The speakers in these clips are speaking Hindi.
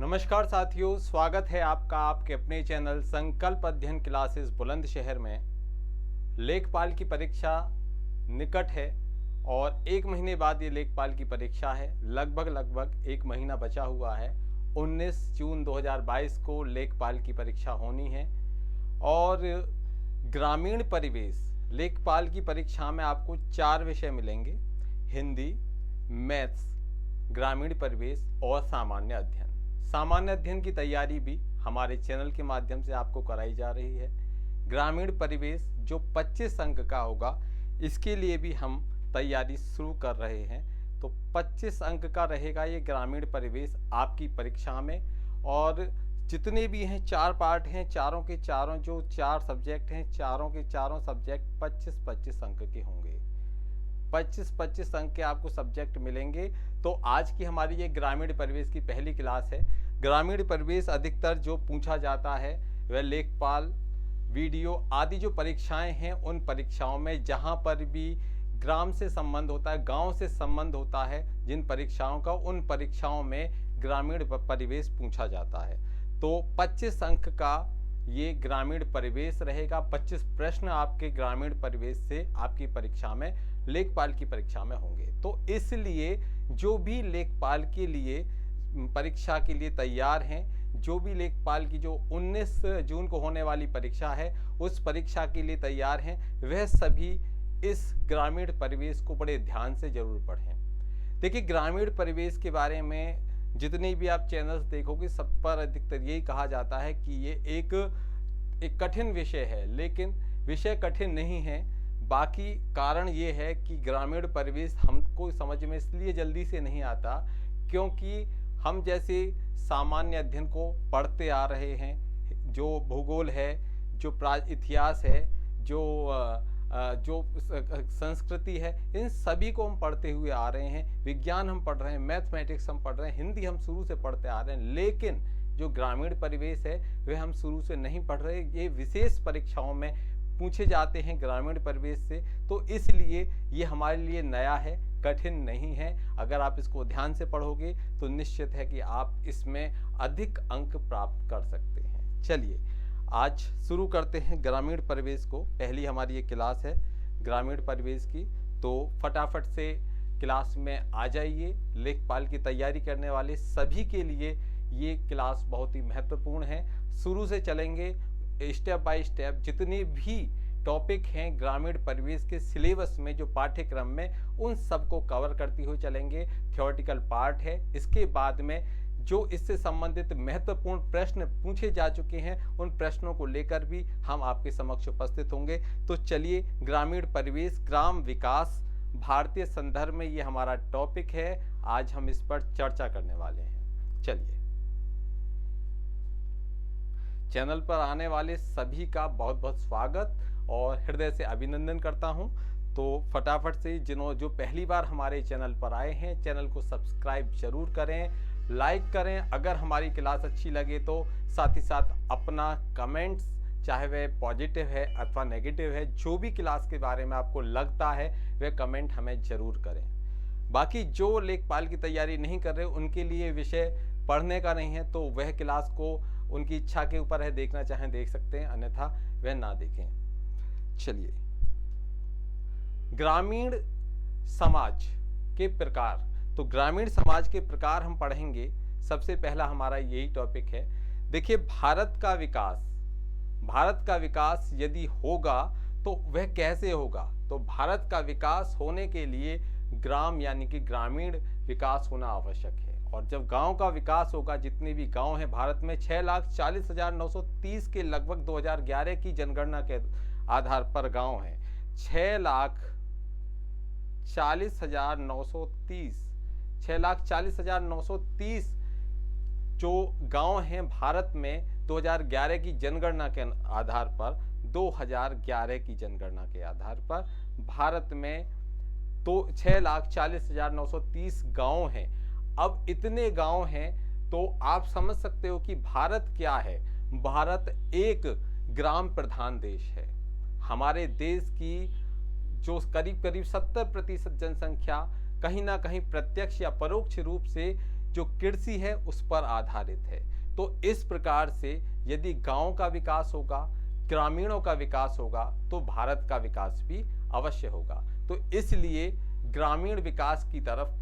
नमस्कार साथियों, स्वागत है आपका आपके अपने चैनल संकल्प अध्ययन क्लासेस बुलंदशहर में। लेखपाल की परीक्षा निकट है और एक महीने बाद ये लेखपाल की परीक्षा है। लगभग एक महीना बचा हुआ है। 19 जून 2022 को लेखपाल की परीक्षा होनी है और ग्रामीण परिवेश लेखपाल की परीक्षा में आपको 4 विषय मिलेंगे: हिंदी, मैथ्स, ग्रामीण परिवेश और सामान्य अध्ययन। सामान्य अध्ययन की तैयारी भी हमारे चैनल के माध्यम से आपको कराई जा रही है। ग्रामीण परिवेश जो 25 अंक का होगा, इसके लिए भी हम तैयारी शुरू कर रहे हैं। तो 25 अंक का रहेगा ये ग्रामीण परिवेश आपकी परीक्षा में। और जितने भी हैं 4 पार्ट हैं, चारों के चारों जो 4 सब्जेक्ट हैं, चारों के चारों सब्जेक्ट 25-25 अंक के होंगे। 25-25 अंक के आपको सब्जेक्ट मिलेंगे। तो आज की हमारी ये ग्रामीण परिवेश की पहली क्लास है। ग्रामीण परिवेश अधिकतर जो पूछा जाता है वह लेखपाल, वीडियो आदि जो परीक्षाएं हैं, उन परीक्षाओं में जहां पर भी ग्राम से संबंध होता है, गांव से संबंध होता है, जिन परीक्षाओं का, उन परीक्षाओं में ग्रामीण परिवेश पूछा जाता है। तो 25 अंक का ये ग्रामीण परिवेश रहेगा। 25 प्रश्न आपके ग्रामीण परिवेश से आपकी परीक्षा में, लेखपाल की परीक्षा में होंगे। तो इसलिए जो भी लेखपाल के लिए परीक्षा के लिए तैयार हैं, जो भी लेखपाल की जो 19 जून को होने वाली परीक्षा है, उस परीक्षा के लिए तैयार हैं, वह सभी इस ग्रामीण परिवेश को बड़े ध्यान से जरूर पढ़ें। देखिए, ग्रामीण परिवेश के बारे में जितने भी आप चैनल्स देखोगे, सब पर अधिकतर यही कहा जाता है कि ये एक कठिन विषय है, लेकिन विषय कठिन नहीं है। बाकी कारण ये है कि ग्रामीण परिवेश हमको समझ में इसलिए जल्दी से नहीं आता क्योंकि हम जैसे सामान्य अध्ययन को पढ़ते आ रहे हैं, जो भूगोल है, जो इतिहास है, जो संस्कृति है, इन सभी को हम पढ़ते हुए आ रहे हैं। विज्ञान हम पढ़ रहे हैं, मैथमेटिक्स हम पढ़ रहे हैं, हिंदी हम शुरू से पढ़ते आ रहे हैं। लेकिन जो ग्रामीण परिवेश है वह हम शुरू से नहीं पढ़ रहे। ये विशेष परीक्षाओं में पूछे जाते हैं ग्रामीण परिवेश से, तो इसलिए ये हमारे लिए नया है, कठिन नहीं है। अगर आप इसको ध्यान से पढ़ोगे तो निश्चित है कि आप इसमें अधिक अंक प्राप्त कर सकते हैं। चलिए आज शुरू करते हैं ग्रामीण परिवेश को। पहली हमारी ये क्लास है ग्रामीण परिवेश की, तो फटाफट से क्लास में आ जाइए। लेखपाल की तैयारी करने वाले सभी के लिए ये क्लास बहुत ही महत्वपूर्ण है। शुरू से चलेंगे, स्टेप बाय स्टेप जितने भी टॉपिक हैं ग्रामीण परिवेश के सिलेबस में, जो पाठ्यक्रम में, उन सबको कवर करती हुए चलेंगे। थ्योरेटिकल पार्ट है, इसके बाद में जो इससे संबंधित महत्वपूर्ण प्रश्न पूछे जा चुके हैं, उन प्रश्नों को लेकर भी हम आपके समक्ष उपस्थित होंगे। तो चलिए, ग्रामीण परिवेश, ग्राम विकास भारतीय संदर्भ में ये हमारा टॉपिक है। आज हम इस पर चर्चा करने वाले हैं। चलिए, चैनल पर आने वाले सभी का बहुत बहुत स्वागत और हृदय से अभिनंदन करता हूं। तो फटाफट से जो पहली बार हमारे चैनल पर आए हैं, चैनल को सब्सक्राइब जरूर करें, लाइक करें अगर हमारी क्लास अच्छी लगे तो। साथ ही साथ अपना कमेंट्स, चाहे वह पॉजिटिव है अथवा नेगेटिव है, जो भी क्लास के बारे में आपको लगता है वह कमेंट हमें जरूर करें। बाकी जो लेखपाल की तैयारी नहीं कर रहे, उनके लिए विषय पढ़ने का नहीं है, तो वह क्लास को उनकी इच्छा के ऊपर है, देखना चाहें देख सकते हैं, अन्यथा वह ना देखें। चलिए, ग्रामीण समाज के प्रकार। तो ग्रामीण समाज के प्रकार हम पढ़ेंगे। सबसे पहला हमारा यही टॉपिक है। देखिए, भारत का विकास यदि होगा तो वह कैसे होगा? तो भारत का विकास होने के लिए ग्राम यानी कि ग्रामीण विकास होना आवश्यक है। और जब गांव का विकास होगा, जितने भी गांव हैं भारत में 6,40,930 के लगभग 2011 की जनगणना के आधार पर गांव हैं। 6,40,930 जो गांव हैं भारत में 2011 की जनगणना के आधार पर, 2011 की जनगणना के आधार पर भारत में तो 6,40,930 गांव हैं। अब इतने गांव हैं तो आप समझ सकते हो कि भारत क्या है। भारत एक ग्राम प्रधान देश है। हमारे देश की जो करीब 70% जनसंख्या कहीं ना कहीं प्रत्यक्ष या परोक्ष रूप से जो कृषि है उस पर आधारित है। तो इस प्रकार से यदि गांव का विकास होगा, ग्रामीणों का विकास होगा, तो भारत का विकास भी अवश्य होगा। तो इसलिए ग्रामीण विकास की तरफ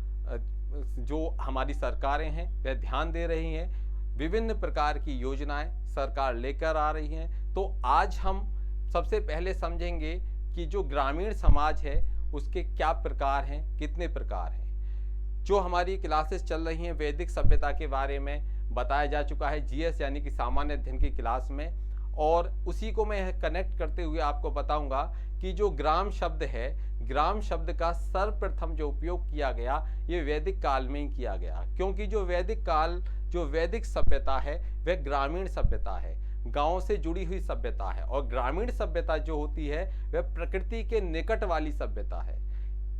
जो हमारी सरकारें हैं वह ध्यान दे रही हैं, विभिन्न प्रकार की योजनाएं सरकार लेकर आ रही हैं। तो आज हम सबसे पहले समझेंगे कि जो ग्रामीण समाज है उसके क्या प्रकार हैं, कितने प्रकार हैं। जो हमारी क्लासेस चल रही हैं वैदिक सभ्यता के बारे में बताया जा चुका है जीएस यानी कि सामान्य अध्ययन की क्लास में, और उसी को मैं कनेक्ट करते हुए आपको बताऊंगा कि जो ग्राम शब्द है, ग्राम शब्द का सर्वप्रथम जो उपयोग किया गया ये वैदिक काल में ही किया गया, क्योंकि जो वैदिक काल, जो वैदिक सभ्यता है वह ग्रामीण सभ्यता है, गांव से जुड़ी हुई सभ्यता है। और ग्रामीण सभ्यता जो होती है वह प्रकृति के निकट वाली सभ्यता है।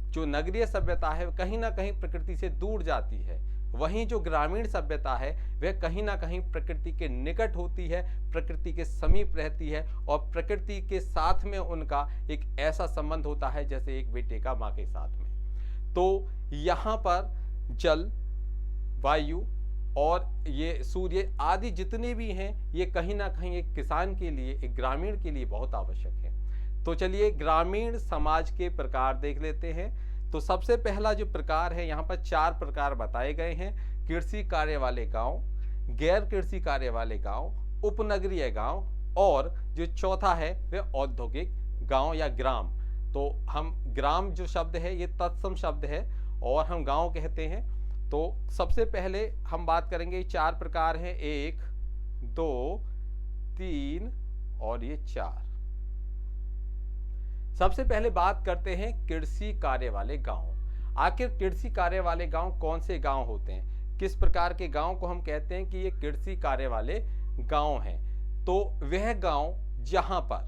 जो नगरीय सभ्यता है कहीं ना कहीं प्रकृति से दूर जाती है, वहीं जो ग्रामीण सभ्यता है वह कहीं ना कहीं प्रकृति के निकट होती है, प्रकृति के समीप रहती है, और प्रकृति के साथ में उनका एक ऐसा संबंध होता है जैसे एक बेटे का माँ के साथ में। तो यहाँ पर जल, वायु और ये सूर्य आदि जितने भी हैं ये कहीं ना कहीं एक किसान के लिए, एक ग्रामीण के लिए बहुत आवश्यक है। तो चलिए ग्रामीण समाज के प्रकार देख लेते हैं। तो सबसे पहला जो प्रकार है, यहाँ पर 4 प्रकार बताए गए हैं। कृषि कार्य वाले गांव, गैर कृषि कार्य वाले गांव, उपनगरीय गांव, और जो चौथा है वह औद्योगिक गांव या ग्राम। तो हम ग्राम जो शब्द है ये तत्सम शब्द है और हम गांव कहते हैं। तो सबसे पहले हम बात करेंगे 4 प्रकार हैं, 1, 2, 3 और ये 4। सबसे पहले बात करते हैं कृषि कार्य वाले गांव। आखिर कृषि कार्य वाले गांव कौन से गांव होते हैं, किस प्रकार के गांव को हम कहते हैं कि ये कृषि कार्य वाले गांव हैं। तो वह गांव जहां पर,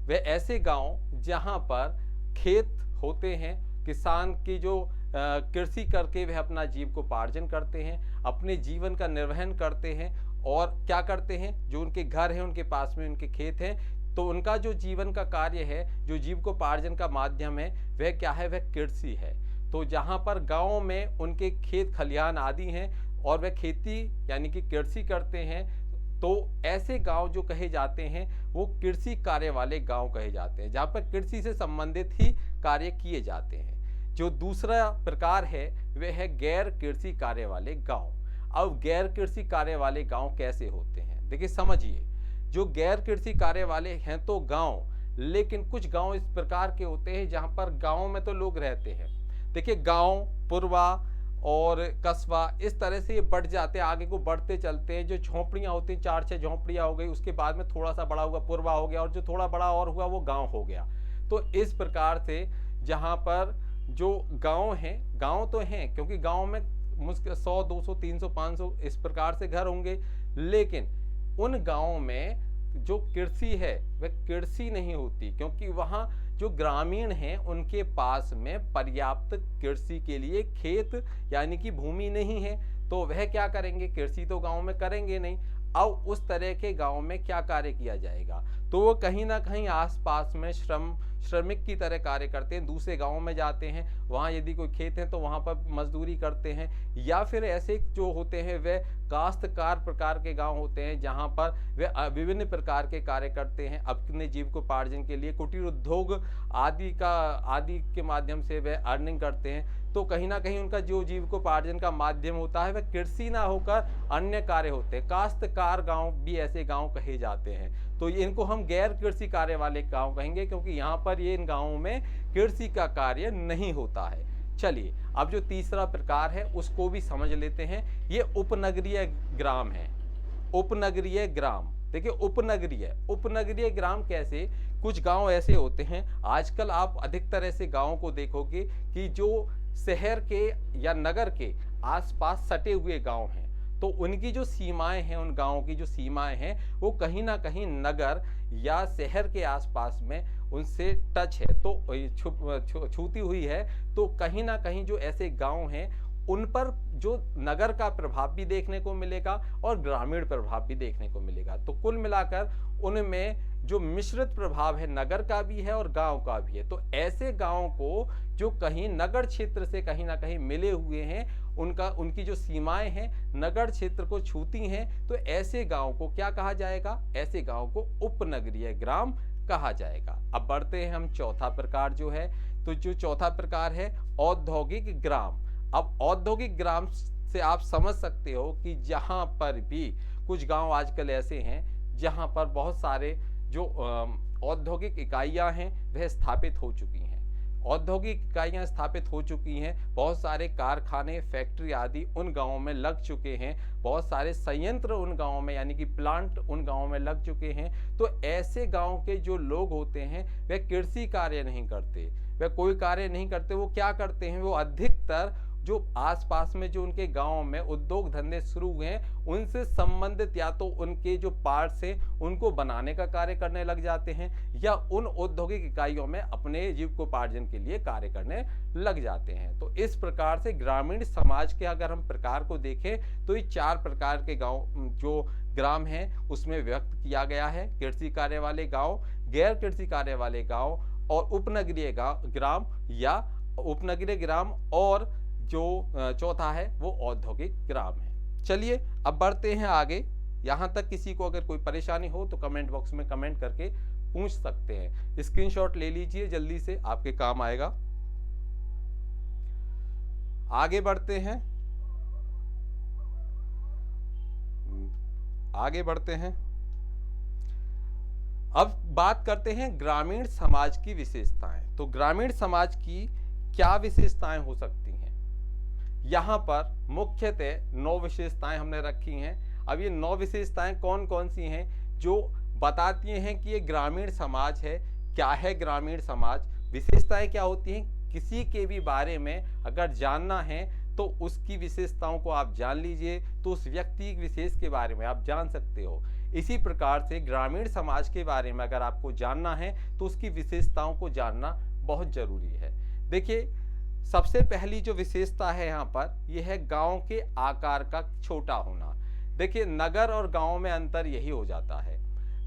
वह ऐसे गांव जहां पर खेत होते हैं, किसान की जो कृषि करके वह अपना जीविकोपार्जन करते हैं, अपने जीवन का निर्वहन करते हैं, और क्या करते हैं, जो उनके घर हैं उनके पास में उनके खेत हैं, तो उनका जो जीवन का कार्य है, जो जीविकोपार्जन का माध्यम है वह क्या है, वह कृषि है। तो जहाँ पर गाँव में उनके खेत खलिहान आदि हैं और वह खेती यानी कि कृषि करते हैं, तो ऐसे गांव जो कहे जाते हैं वो कृषि कार्य वाले गांव कहे जाते हैं, जहाँ पर कृषि से संबंधित ही कार्य किए जाते हैं। जो दूसरा प्रकार है वह है गैर कृषि कार्य वाले गांव। अब गैर कृषि कार्य वाले गांव कैसे होते हैं, देखिए समझिए। जो गैर कृषि कार्य वाले हैं तो गांव, लेकिन कुछ गांव इस प्रकार के होते हैं जहां पर गांव में तो लोग रहते हैं। देखिए गांव, पुरवा और कस्बा इस तरह से ये बढ़ जाते हैं, आगे को बढ़ते चलते हैं। जो झोंपड़ियां होती हैं, 4-6 झोंपड़ियां हो गई, उसके बाद में थोड़ा सा बड़ा हुआ पुरवा हो गया, और जो थोड़ा बड़ा और हुआ वो गांव हो गया। तो इस प्रकार से जहां पर जो गांव हैं, गांव तो हैं क्योंकि गांव में मुश्किल 100, 200, 300, 500 इस प्रकार से घर होंगे, लेकिन उन गांवों में जो कृषि है वह कृषि नहीं होती, क्योंकि वहां जो ग्रामीण हैं उनके पास में पर्याप्त कृषि के लिए खेत यानी कि भूमि नहीं है। तो वह क्या करेंगे, कृषि तो गांव में करेंगे नहीं। अब उस तरह के गांव में क्या कार्य किया जाएगा, तो वो कहीं ना कहीं आसपास में श्रमिक की तरह कार्य करते हैं, दूसरे गांव में जाते हैं, वहाँ यदि कोई खेत है तो वहाँ पर मजदूरी करते हैं, या फिर ऐसे जो होते हैं वे काश्तकार प्रकार के गांव होते हैं जहाँ पर वे विभिन्न प्रकार के कार्य करते हैं अपने जीविकोपार्जन के लिए, कुटीर उद्योग आदि के माध्यम से वे अर्निंग करते हैं। तो कहीं ना कहीं उनका जो जीविकोपार्जन का माध्यम होता है वह कृषि ना होकर अन्य कार्य होते हैं। काश्तकार गांव भी ऐसे गांव कहे जाते हैं। तो इनको हम गैर कृषि कार्य वाले गांव कहेंगे, क्योंकि यहाँ पर ये इन गांवों में कृषि का कार्य नहीं होता है। चलिए अब जो तीसरा प्रकार है उसको भी समझ लेते हैं। ये उपनगरीय ग्राम है। उपनगरीय ग्राम, देखिए उपनगरीय ग्राम कैसे, कुछ गांव ऐसे होते हैं, आजकल आप अधिकतर ऐसे गांवों को देखोगे कि जो शहर के या नगर के आसपास सटे हुए गांव हैं, तो उनकी जो सीमाएं हैं, उन गांवों की जो सीमाएं हैं वो कहीं ना कहीं नगर या शहर के आसपास में उनसे टच है, तो छूती हुई है। तो कहीं ना कहीं जो ऐसे गांव हैं उन पर जो नगर का प्रभाव भी देखने को मिलेगा और ग्रामीण प्रभाव भी देखने को मिलेगा। तो कुल मिलाकर उनमें जो मिश्रित प्रभाव है नगर का भी है और गांव का भी है। तो ऐसे गांवों को जो कहीं नगर क्षेत्र से कहीं ना कहीं मिले हुए हैं, उनकी जो सीमाएं हैं नगर क्षेत्र को छूती हैं, तो ऐसे गांव को क्या कहा जाएगा? ऐसे गांव को उपनगरीय ग्राम कहा जाएगा। अब बढ़ते हैं हम चौथा प्रकार जो है, तो जो चौथा प्रकार है औद्योगिक ग्राम। अब औद्योगिक ग्राम से आप समझ सकते हो कि जहां पर भी कुछ गांव आजकल ऐसे हैं जहां पर बहुत सारे जो औद्योगिक इकाइयां हैं वह स्थापित हो चुकी हैं। औद्योगिक इकाइयां स्थापित हो चुकी हैं, बहुत सारे कारखाने, फैक्ट्री आदि उन गांवों में लग चुके हैं, बहुत सारे संयंत्र उन गांवों में यानी कि प्लांट उन गांवों में लग चुके हैं। तो ऐसे गांव के जो लोग होते हैं वह कृषि कार्य नहीं करते, वह कोई कार्य नहीं करते। वो क्या करते हैं? वो अधिकतर जो आसपास में जो उनके गांव में उद्योग धंधे शुरू हुए हैं उनसे संबंधित या तो उनके जो पार्ट्स हैं उनको बनाने का कार्य करने लग जाते हैं, या उन औद्योगिक इकाइयों में अपने जीविकोपार्जन के लिए कार्य करने लग जाते हैं। तो इस प्रकार से ग्रामीण समाज के अगर हम प्रकार को देखें तो ये 4 प्रकार के गांव जो ग्राम हैं उसमें व्यक्त किया गया है। कृषि कार्य वाले गांव, गैर कृषि कार्य वाले गांव और उपनगरीय ग्राम या उपनगरीय ग्राम, और जो चौथा है वो औद्योगिक ग्राम है। चलिए अब बढ़ते हैं आगे। यहाँ तक किसी को अगर कोई परेशानी हो तो कमेंट बॉक्स में कमेंट करके पूछ सकते हैं। स्क्रीनशॉट ले लीजिए, जल्दी से आपके काम आएगा। आगे बढ़ते हैं, आगे बढ़ते हैं। अब बात करते हैं ग्रामीण समाज की विशेषताएं। तो ग्रामीण समाज की क्या विशेषताएं हो सकती हैं? यहाँ पर मुख्यतः 9 विशेषताएं हमने रखी हैं। अब ये 9 विशेषताएं कौन कौन सी हैं जो बताती हैं कि ये ग्रामीण समाज है। क्या है ग्रामीण समाज? विशेषताएं क्या होती हैं? किसी के भी बारे में अगर जानना है तो उसकी विशेषताओं को आप जान लीजिए, तो उस व्यक्ति विशेष के बारे में आप जान सकते हो। इसी प्रकार से ग्रामीण समाज के बारे में अगर आपको जानना है तो उसकी विशेषताओं को जानना बहुत जरूरी है। देखिए, सबसे पहली जो विशेषता है यहाँ पर यह है गांव के आकार का छोटा होना। देखिए, नगर और गांव में अंतर यही हो जाता है,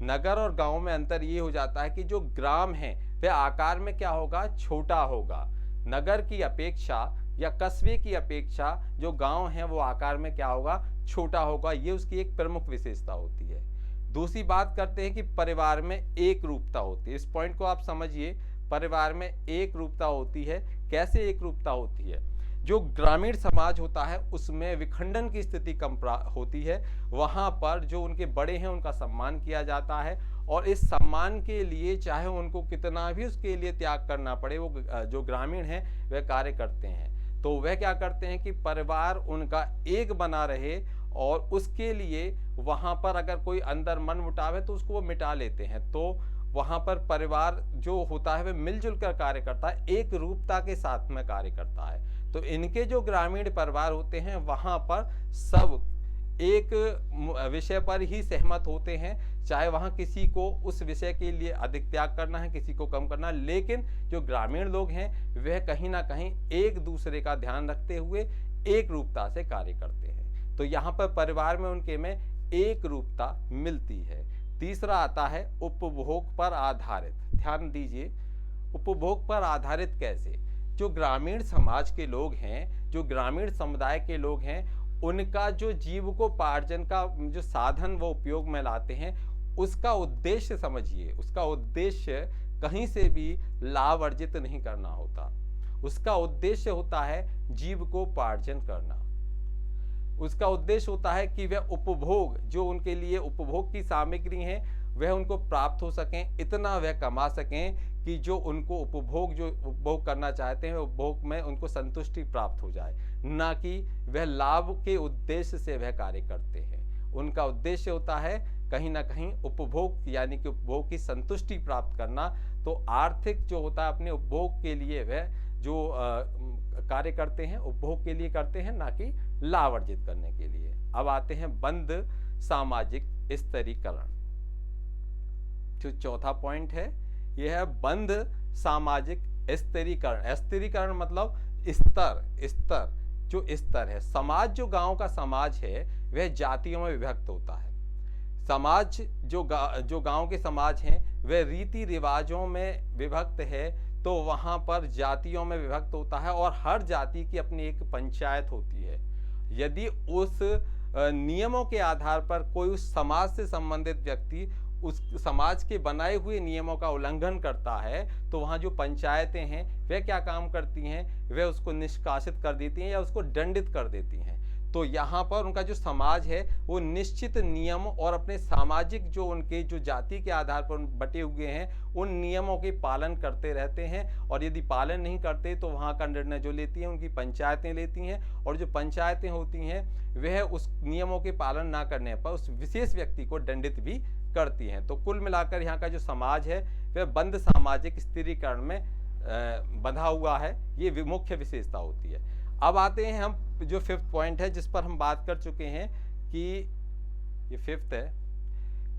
नगर और गांव में अंतर ये हो जाता है कि जो ग्राम है वह आकार में क्या होगा? छोटा होगा। नगर की अपेक्षा या कस्बे की अपेक्षा जो गांव है वो आकार में क्या होगा? छोटा होगा। ये उसकी एक प्रमुख विशेषता होती है। दूसरी बात करते हैं कि परिवार में एक रूपता होती है। इस पॉइंट को आप समझिए, परिवार में एक रूपता होती है। कैसे एक रूपता होती है? जो ग्रामीण समाज होता है उसमें विखंडन की स्थिति कम होती है। वहाँ पर जो उनके बड़े हैं उनका सम्मान किया जाता है, और इस सम्मान के लिए चाहे उनको कितना भी उसके लिए त्याग करना पड़े, वो जो ग्रामीण हैं वह कार्य करते हैं। तो वह क्या करते हैं कि परिवार उनका एक बना रहे, और उसके लिए वहाँ पर अगर कोई अंदर मनमुटाव है तो उसको वो मिटा लेते हैं। तो वहाँ पर परिवार जो होता है वह मिलजुल कर कार्य करता है, एक रूपता के साथ में कार्य करता है। तो इनके जो ग्रामीण परिवार होते हैं वहाँ पर सब एक विषय पर ही सहमत होते हैं, चाहे वहाँ किसी को उस विषय के लिए अधिक त्याग करना है, किसी को कम करना, लेकिन जो ग्रामीण लोग हैं वह कहीं ना कहीं एक दूसरे का ध्यान रखते हुए एक रूपता से कार्य करते हैं। तो यहाँ पर परिवार में उनके में एक रूपता मिलती है। तीसरा आता है उपभोग पर आधारित। ध्यान दीजिए, उपभोग पर आधारित कैसे? जो ग्रामीण समाज के लोग हैं, जो ग्रामीण समुदाय के लोग हैं, उनका जो जीविकोपार्जन का जो साधन वो उपयोग में लाते हैं, उसका उद्देश्य समझिए। उसका उद्देश्य कहीं से भी लाभ अर्जित नहीं करना होता। उसका उद्देश्य होता है जीविकोपार्जन करना। उसका उद्देश्य होता है कि वह उपभोग, जो उनके लिए उपभोग की सामग्री है वह उनको प्राप्त हो सकें, इतना वह कमा सकें कि जो उनको उपभोग करना चाहते हैं उपभोग में उनको संतुष्टि प्राप्त हो जाए, ना कि वह लाभ के उद्देश्य से वह कार्य करते हैं। उनका उद्देश्य होता है कहीं ना कहीं उपभोग, यानी कि उपभोग की संतुष्टि प्राप्त करना। तो आर्थिक जो होता है अपने उपभोग के लिए वह जो कार्य करते हैं उपभोग के लिए करते हैं, ना कि लाभ अर्जित करने के लिए। अब आते हैं बंद सामाजिक स्तरीकरण। जो चौथा पॉइंट है यह है बंद सामाजिक स्तरीकरण। स्तरीकरण मतलब स्तर। जो स्तर है। समाज जो गांव का समाज है वह जातियों में विभक्त होता है। समाज जो गांव के समाज हैं वह रीति रिवाजों में विभक्त है, तो वहाँ पर जातियों में विभक्त होता है और हर जाति की अपनी एक पंचायत होती है। यदि उस नियमों के आधार पर कोई उस समाज से संबंधित व्यक्ति उस समाज के बनाए हुए नियमों का उल्लंघन करता है, तो वहाँ जो पंचायतें हैं वे क्या काम करती हैं, वे उसको निष्कासित कर देती हैं या उसको दंडित कर देती हैं। तो यहाँ पर उनका जो समाज है वो निश्चित नियम और अपने सामाजिक जो उनके जो जाति के आधार पर बटे हुए हैं उन नियमों के पालन करते रहते हैं, और यदि पालन नहीं करते तो वहाँ का निर्णय जो लेती हैं उनकी पंचायतें लेती हैं, और जो पंचायतें होती हैं वह उस नियमों के पालन ना करने पर उस विशेष व्यक्ति को दंडित भी करती हैं। तो कुल मिलाकर यहाँ का जो समाज है वह बंद सामाजिक स्थिरीकरण में बंधा हुआ है, ये मुख्य विशेषता होती है। अब आते हैं हम जो फिफ्थ पॉइंट है जिस पर हम बात कर चुके हैं कि ये फिफ्थ है,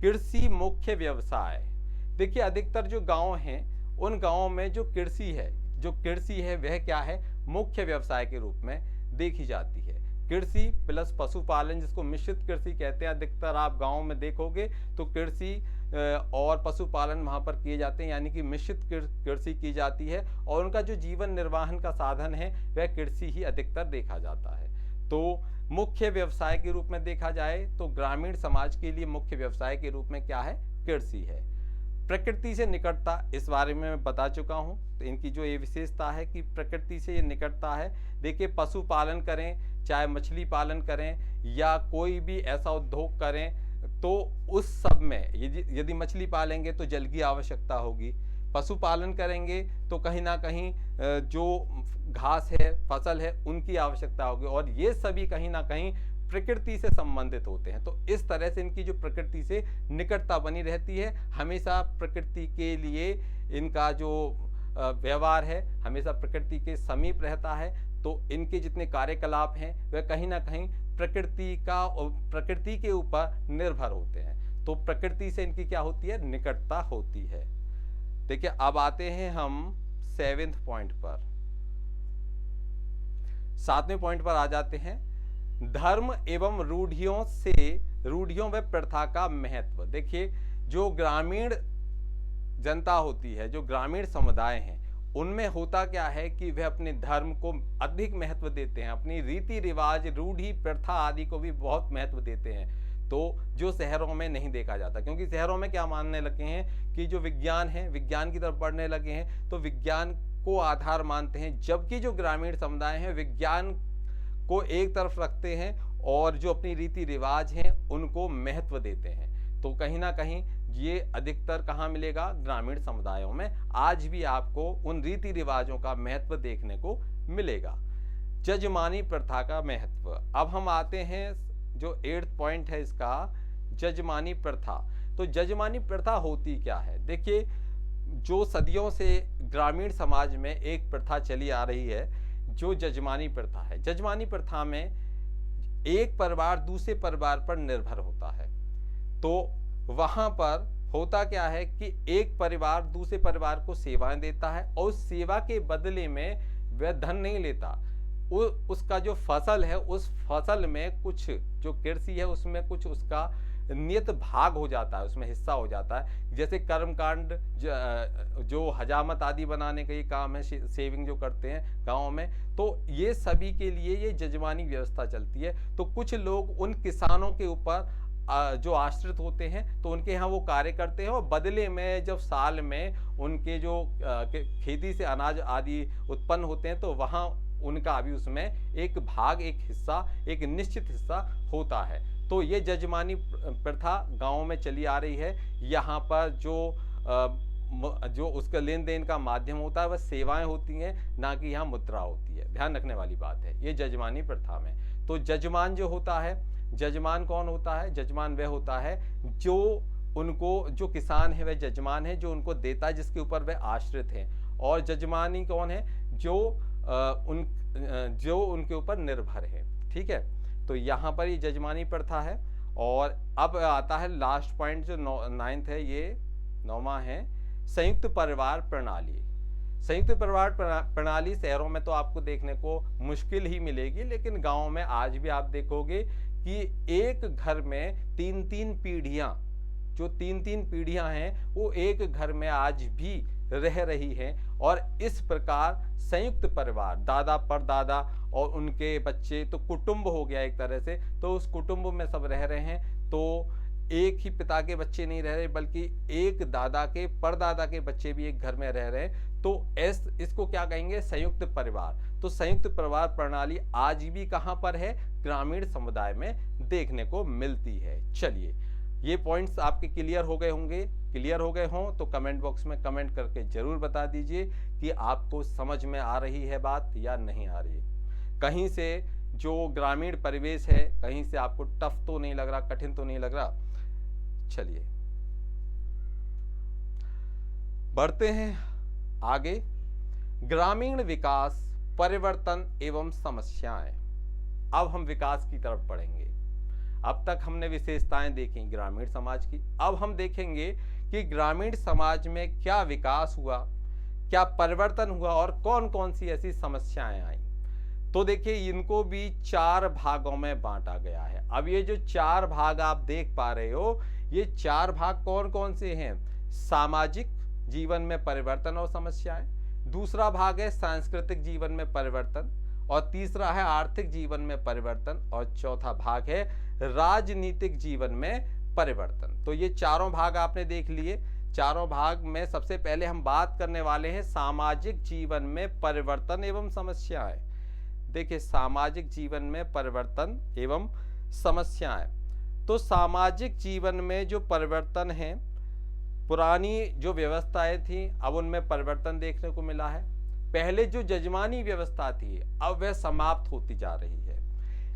कृषि मुख्य व्यवसाय। देखिए अधिकतर जो गांव हैं उन गांवों में जो कृषि है वह क्या है, मुख्य व्यवसाय के रूप में देखी जाती है। कृषि प्लस पशुपालन, जिसको मिश्रित कृषि कहते हैं, अधिकतर आप गाँव में देखोगे तो कृषि और पशुपालन वहाँ पर किए जाते हैं, यानी कि मिश्रित कृषि की जाती है, और उनका जो जीवन निर्वाहन का साधन है वह कृषि ही अधिकतर देखा जाता है। तो मुख्य व्यवसाय के रूप में देखा जाए तो ग्रामीण समाज के लिए मुख्य व्यवसाय के रूप में क्या है, कृषि है। प्रकृति से निकटता, इस बारे में मैं बता चुका हूँ। तो इनकी जो ये विशेषता है कि प्रकृति से ये निकटता है। देखिए पशुपालन करें, चाहे मछली पालन करें या कोई भी ऐसा उद्योग करें, तो उस सब में यदि मछली पालेंगे तो जल की आवश्यकता होगी, पशुपालन करेंगे तो कहीं ना कहीं जो घास है, फसल है, उनकी आवश्यकता होगी, और ये सभी कहीं ना कहीं प्रकृति से संबंधित होते हैं। तो इस तरह से इनकी जो प्रकृति से निकटता बनी रहती है, हमेशा प्रकृति के लिए इनका जो व्यवहार है हमेशा प्रकृति के समीप रहता है। तो इनके जितने कार्यकलाप हैं वह कहीं ना कहीं प्रकृति के ऊपर निर्भर होते हैं। तो प्रकृति से इनकी क्या होती है, निकटता होती है। देखिए अब आते हैं हम 7वें पॉइंट पर, 7वें पॉइंट पर आ जाते हैं, धर्म एवं रूढ़ियों व प्रथा का महत्व। देखिए जो ग्रामीण जनता होती है, जो ग्रामीण समुदाय हैं, उनमें होता क्या है कि वह अपने धर्म को अधिक महत्व देते हैं, अपनी रीति रिवाज, रूढ़ी, प्रथा आदि को भी बहुत महत्व देते हैं। तो जो शहरों में नहीं देखा जाता, क्योंकि शहरों में क्या मानने लगे हैं कि जो विज्ञान है, विज्ञान की तरफ बढ़ने लगे हैं, तो विज्ञान को आधार मानते हैं, जबकि जो ग्रामीण समुदाय हैं विज्ञान को एक तरफ रखते हैं और जो अपनी रीति रिवाज हैं उनको महत्व देते हैं। तो कहीं ना कहीं ये अधिकतर कहाँ मिलेगा, ग्रामीण समुदायों में आज भी आपको उन रीति रिवाजों का महत्व देखने को मिलेगा। जजमानी प्रथा का महत्व। अब हम आते हैं जो 8th पॉइंट है इसका, जजमानी प्रथा। तो जजमानी प्रथा होती क्या है, देखिए जो सदियों से ग्रामीण समाज में एक प्रथा चली आ रही है जो जजमानी प्रथा है। जजमानी प्रथा में एक परिवार दूसरे परिवार पर निर्भर होता है। तो वहां पर होता क्या है कि एक परिवार दूसरे परिवार को सेवाएं देता है और उस सेवा के बदले में वह धन नहीं लेता, उसका जो फसल है उस फसल में कुछ जो कृषि है उसमें कुछ उसका नियत भाग हो जाता है, उसमें हिस्सा हो जाता है। जैसे कर्मकांड, जो हजामत आदि बनाने का ये काम है, सेविंग जो करते हैं गाँव में, तो ये सभी के लिए ये जजमानी व्यवस्था चलती है। तो कुछ लोग उन किसानों के ऊपर जो आश्रित होते हैं तो उनके यहाँ वो कार्य करते हैं, और बदले में जब साल में उनके जो खेती से अनाज आदि उत्पन्न होते हैं तो वहाँ उनका भी उसमें एक भाग, एक हिस्सा, एक निश्चित हिस्सा होता है। तो ये जजमानी प्रथा गाँव में चली आ रही है। यहाँ पर जो उसका लेन देन का माध्यम होता है वह सेवाएं होती हैं, ना कि यहाँ मुद्रा होती है। ध्यान रखने वाली बात है ये जजमानी प्रथा में। तो जजमान जो होता है, जजमान कौन होता है, जजमान वह होता है जो उनको, जो किसान है वह जजमान है जो उनको देता है, जिसके ऊपर वह आश्रित हैं। और जजमानी कौन है, जो उनके ऊपर निर्भर है। ठीक है, तो यहाँ पर ये जजमानी प्रथा है। और अब आता है लास्ट पॉइंट जो 9th है, ये 9वां है, संयुक्त परिवार प्रणाली। संयुक्त परिवार प्रणाली शहरों में तो आपको देखने को मुश्किल ही मिलेगी, लेकिन गांव में आज भी आप देखोगे कि एक घर में तीन तीन पीढ़ियां, जो तीन तीन पीढ़ियां हैं वो एक घर में आज भी रह रही हैं। और इस प्रकार संयुक्त परिवार, दादा परदादा और उनके बच्चे, तो कुटुंब हो गया एक तरह से, तो उस कुटुंब में सब रह रहे हैं। तो एक ही पिता के बच्चे नहीं रह रहे, बल्कि एक दादा के परदादा के बच्चे भी एक घर में रह रहे हैं। तो इसको क्या कहेंगे? संयुक्त परिवार। तो संयुक्त परिवार प्रणाली आज भी कहां पर है? ग्रामीण समुदाय में देखने को मिलती है। चलिए, ये पॉइंट्स आपके क्लियर हो गए होंगे। क्लियर हो गए हों तो कमेंट बॉक्स में कमेंट करके जरूर बता दीजिए कि आपको समझ में आ रही है बात या नहीं आ रही। कहीं से जो ग्रामीण परिवेश है, कहीं से आपको टफ तो नहीं लग रहा, कठिन तो नहीं लग रहा? चलिए बढ़ते हैं आगे। ग्रामीण विकास, परिवर्तन एवं समस्याएं। अब हम विकास की तरफ बढ़ेंगे। अब तक हमने विशेषताएं देखी ग्रामीण समाज की, अब हम देखेंगे कि ग्रामीण समाज में क्या विकास हुआ, क्या परिवर्तन हुआ और कौन कौन सी ऐसी समस्याएं आई। तो देखिए, इनको भी 4 भागों में बांटा गया है। अब ये जो 4 भाग आप देख पा रहे हो, ये 4 भाग कौन कौन से हैं? सामाजिक जीवन में परिवर्तन और समस्याएं, दूसरा भाग है सांस्कृतिक जीवन में परिवर्तन, और तीसरा है आर्थिक जीवन में परिवर्तन, और चौथा भाग है राजनीतिक जीवन में परिवर्तन। तो ये चारों भाग आपने देख लिए। चारों भाग में सबसे पहले हम बात करने वाले हैं सामाजिक जीवन में परिवर्तन एवं समस्याएं। देखिए, सामाजिक जीवन में परिवर्तन एवं समस्याएं। तो सामाजिक जीवन में जो परिवर्तन है, पुरानी जो व्यवस्थाएं थी अब उनमें परिवर्तन देखने को मिला है। पहले जो जजमानी व्यवस्था थी अब वह समाप्त होती जा रही है।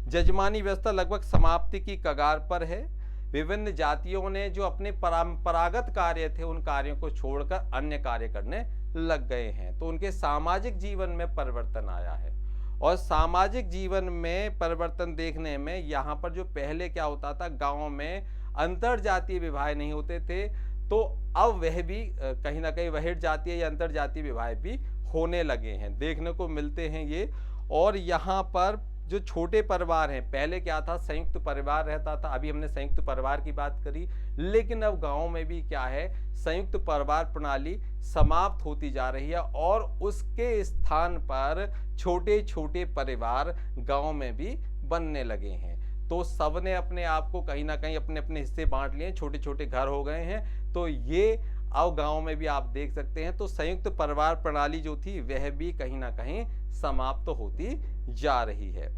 जजमानी व्यवस्था लगभग समाप्ति की कगार पर है। विभिन्न जातियों ने जो अपने परंपरागत कार्य थे उन कार्यों को छोड़कर अन्य कार्य करने लग गए हैं। तो उनके सामाजिक जीवन में परिवर्तन आया है। और सामाजिक जीवन में परिवर्तन देखने में यहाँ पर जो पहले क्या होता था, गाँव में अंतर जातीय विवाह नहीं होते थे, तो अब वह भी कहीं ना कहीं वह जातीय या अंतर जातीय विवाह भी होने लगे हैं, देखने को मिलते हैं ये। और यहाँ पर जो छोटे परिवार हैं, पहले क्या था, संयुक्त परिवार रहता था, अभी हमने संयुक्त परिवार की बात करी, लेकिन अब गांव में भी क्या है, संयुक्त परिवार प्रणाली समाप्त होती जा रही है और उसके स्थान पर छोटे छोटे परिवार गांव में भी बनने लगे हैं। तो सबने अपने आप को कहीं ना कहीं अपने अपने हिस्से बांट लिए, छोटे छोटे घर हो गए हैं। तो ये अब गांव में भी आप देख सकते हैं। तो संयुक्त परिवार प्रणाली जो थी वह भी कहीं ना कहीं समाप्त होती जा रही है।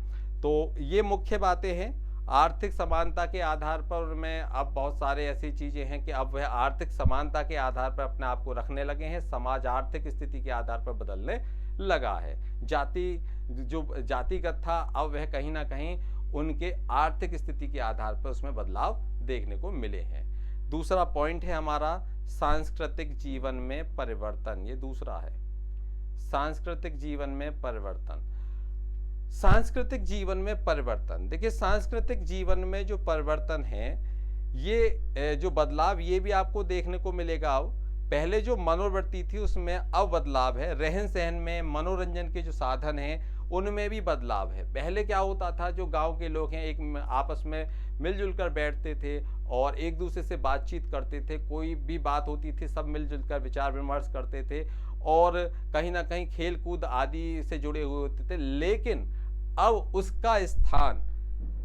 तो ये मुख्य बातें हैं। आर्थिक समानता के आधार पर में अब बहुत सारे ऐसी चीजें हैं कि अब वह आर्थिक समानता के आधार पर अपने आप को रखने लगे हैं। समाज आर्थिक स्थिति के आधार पर बदलने लगा है। जो जातिगत था अब वह कहीं ना कहीं उनके आर्थिक स्थिति के आधार पर उसमें बदलाव देखने को मिले हैं। दूसरा पॉइंट है हमारा सांस्कृतिक जीवन में परिवर्तन। ये दूसरा है, सांस्कृतिक जीवन में परिवर्तन। सांस्कृतिक जीवन में परिवर्तन, देखिए सांस्कृतिक जीवन में जो परिवर्तन है, ये जो बदलाव ये भी आपको देखने को मिलेगा। अब पहले जो मनोवृत्ति थी उसमें अब बदलाव है। रहन सहन में, मनोरंजन के जो साधन हैं उनमें भी बदलाव है। पहले क्या होता था, जो गांव के लोग हैं एक आपस में मिलजुल कर बैठते थे और एक दूसरे से बातचीत करते थे। कोई भी बात होती थी सब मिलजुल कर विचार विमर्श करते थे और कहीं ना कहीं खेल कूद आदि से जुड़े हुए होते थे। लेकिन अब उसका स्थान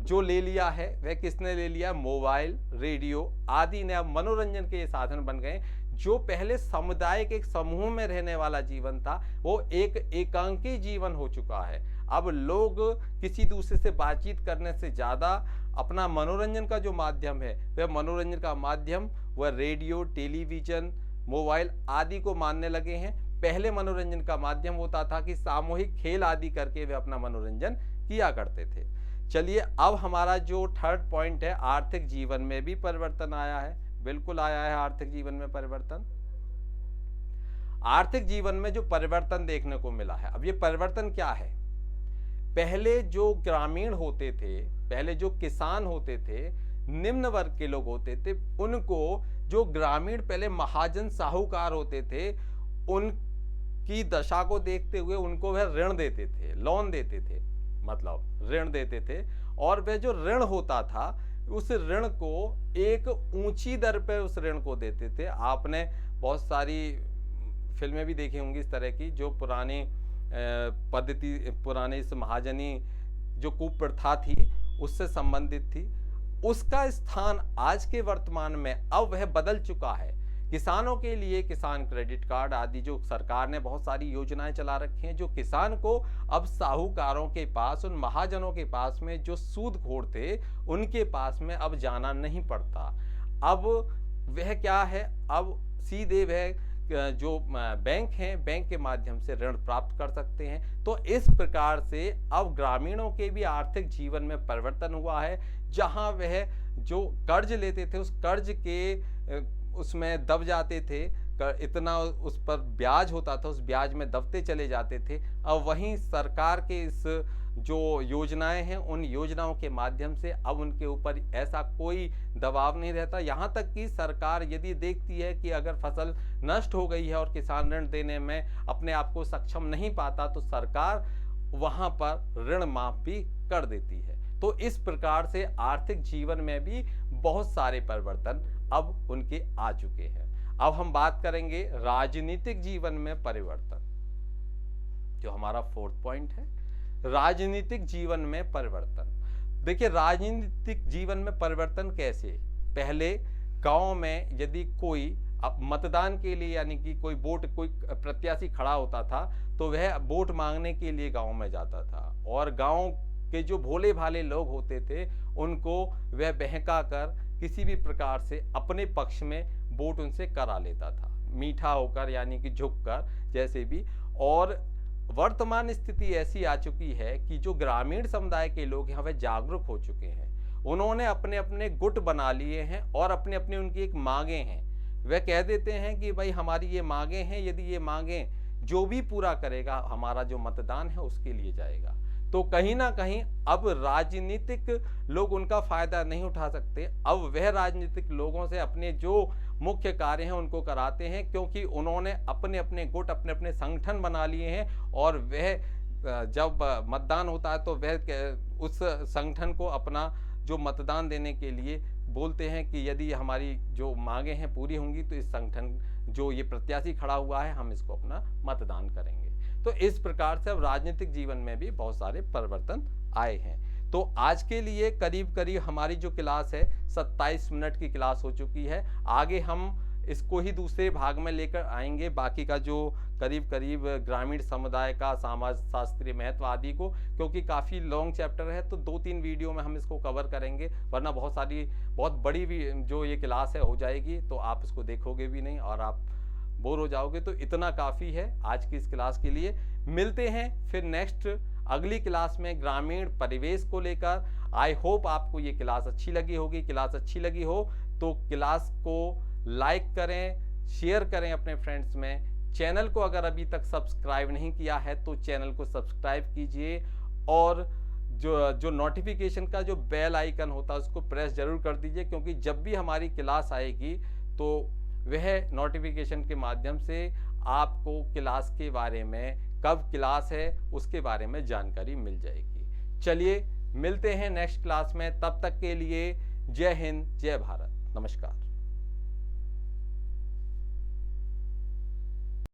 जो ले लिया है वह किसने ले लिया? मोबाइल, रेडियो आदि ने अब मनोरंजन के ये साधन बन गए। जो पहले समुदाय के एक समूह में रहने वाला जीवन था वो एक एकांकी जीवन हो चुका है। अब लोग किसी दूसरे से बातचीत करने से ज़्यादा अपना मनोरंजन का जो माध्यम है वह मनोरंजन का माध्यम वह रेडियो, टेलीविज़न, मोबाइल आदि को मानने लगे हैं। पहले मनोरंजन का माध्यम होता था कि सामूहिक खेल आदि करके वे अपना मनोरंजन किया करते थे। चलिए, अब हमारा जो थर्ड पॉइंट है, आर्थिक जीवन में भी परिवर्तन आया है। बिल्कुल आया है आर्थिक जीवन में परिवर्तन। आर्थिक जीवन में जो परिवर्तन देखने को मिला है, अब ये परिवर्तन क्या है? पहले जो ग्रामीण होते थे, पहले जो किसान होते थे, निम्न वर्ग के लोग होते थे, उनको जो ग्रामीण पहले महाजन साहूकार होते थे की दशा को देखते हुए उनको वह ऋण देते थे, लोन देते थे, मतलब ऋण देते थे। और वह जो ऋण होता था उस ऋण को एक ऊंची दर पर उस ऋण को देते थे। आपने बहुत सारी फिल्में भी देखी होंगी इस तरह की, जो पुरानी पद्धति, पुराने इस महाजनी जो कुप्रथा थी उससे संबंधित थी। उसका स्थान आज के वर्तमान में अब वह बदल चुका है। किसानों के लिए किसान क्रेडिट कार्ड आदि जो सरकार ने बहुत सारी योजनाएं चला रखी हैं, जो किसान को अब साहूकारों के पास, उन महाजनों के पास में जो सूदखोर थे उनके पास में अब जाना नहीं पड़ता। अब वह क्या है, अब सीधे वह जो बैंक हैं, बैंक के माध्यम से ऋण प्राप्त कर सकते हैं। तो इस प्रकार से अब ग्रामीणों के भी आर्थिक जीवन में परिवर्तन हुआ है। जहां वह जो कर्ज लेते थे उस कर्ज के उसमें दब जाते थे, इतना उस पर ब्याज होता था, उस ब्याज में दबते चले जाते थे। अब वहीं सरकार के इस जो योजनाएं हैं उन योजनाओं के माध्यम से अब उनके ऊपर ऐसा कोई दबाव नहीं रहता। यहाँ तक कि सरकार यदि देखती है कि अगर फसल नष्ट हो गई है और किसान ऋण देने में अपने आप को सक्षम नहीं पाता तो सरकार वहाँ पर ऋण माफ भी कर देती है। तो इस प्रकार से आर्थिक जीवन में भी बहुत सारे परिवर्तन अब उनके आ चुके हैं। अब हम बात करेंगे राजनीतिक जीवन में परिवर्तन, जो हमारा 4th पॉइंट है, राजनीतिक जीवन में परिवर्तन। देखिए राजनीतिक जीवन में परिवर्तन कैसे, पहले गांव में यदि कोई अब मतदान के लिए यानी कि कोई प्रत्याशी खड़ा होता था तो वह वोट मांगने के लिए गांव में जाता था और गांव के जो भोले भाले लोग होते थे उनको वह बहका कर किसी भी प्रकार से अपने पक्ष में वोट उनसे करा लेता था, मीठा होकर यानी कि झुककर जैसे भी। और वर्तमान स्थिति ऐसी आ चुकी है कि जो ग्रामीण समुदाय के लोग हैं वह जागरूक हो चुके हैं। उन्होंने अपने अपने गुट बना लिए हैं और अपने अपने उनकी एक मांगे हैं। वह कह देते हैं कि भाई हमारी ये मांगे हैं, यदि ये मांगे जो भी पूरा करेगा हमारा जो मतदान है उसके लिए जाएगा। तो कहीं ना कहीं अब राजनीतिक लोग उनका फायदा नहीं उठा सकते। अब वह राजनीतिक लोगों से अपने जो मुख्य कार्य हैं उनको कराते हैं, क्योंकि उन्होंने अपने अपने गुट, अपने अपने संगठन बना लिए हैं। और वह जब मतदान होता है तो वह उस संगठन को अपना जो मतदान देने के लिए बोलते हैं कि यदि हमारी जो मांगे हैं पूरी होंगी तो इस संगठन जो ये प्रत्याशी खड़ा हुआ है हम इसको अपना मतदान करेंगे। तो इस प्रकार से अब राजनीतिक जीवन में भी बहुत सारे परिवर्तन आए हैं। तो आज के लिए करीब करीब हमारी जो क्लास है 27 मिनट की क्लास हो चुकी है। आगे हम इसको ही दूसरे भाग में लेकर आएंगे, बाकी का जो करीब करीब ग्रामीण समुदाय का समाज शास्त्रीय महत्व आदि को, क्योंकि काफ़ी लॉन्ग चैप्टर है तो 2-3 वीडियो में हम इसको कवर करेंगे, वरना बहुत बड़ी जो ये क्लास है हो जाएगी तो आप इसको देखोगे भी नहीं और आप बोर हो जाओगे। तो इतना काफ़ी है आज की इस क्लास के लिए। मिलते हैं फिर नेक्स्ट अगली क्लास में ग्रामीण परिवेश को लेकर। आई होप आपको ये क्लास अच्छी लगी होगी। क्लास अच्छी लगी हो तो क्लास को लाइक करें, शेयर करें अपने फ्रेंड्स में। चैनल को अगर अभी तक सब्सक्राइब नहीं किया है तो चैनल को सब्सक्राइब कीजिए और जो नोटिफिकेशन का जो बेल आइकन होता है उसको प्रेस जरूर कर दीजिए, क्योंकि जब भी हमारी क्लास आएगी तो वह नोटिफिकेशन के माध्यम से आपको क्लास के बारे में, कब क्लास है उसके बारे में जानकारी मिल जाएगी। चलिए मिलते हैं नेक्स्ट क्लास में, तब तक के लिए जय हिंद, जय भारत, नमस्कार।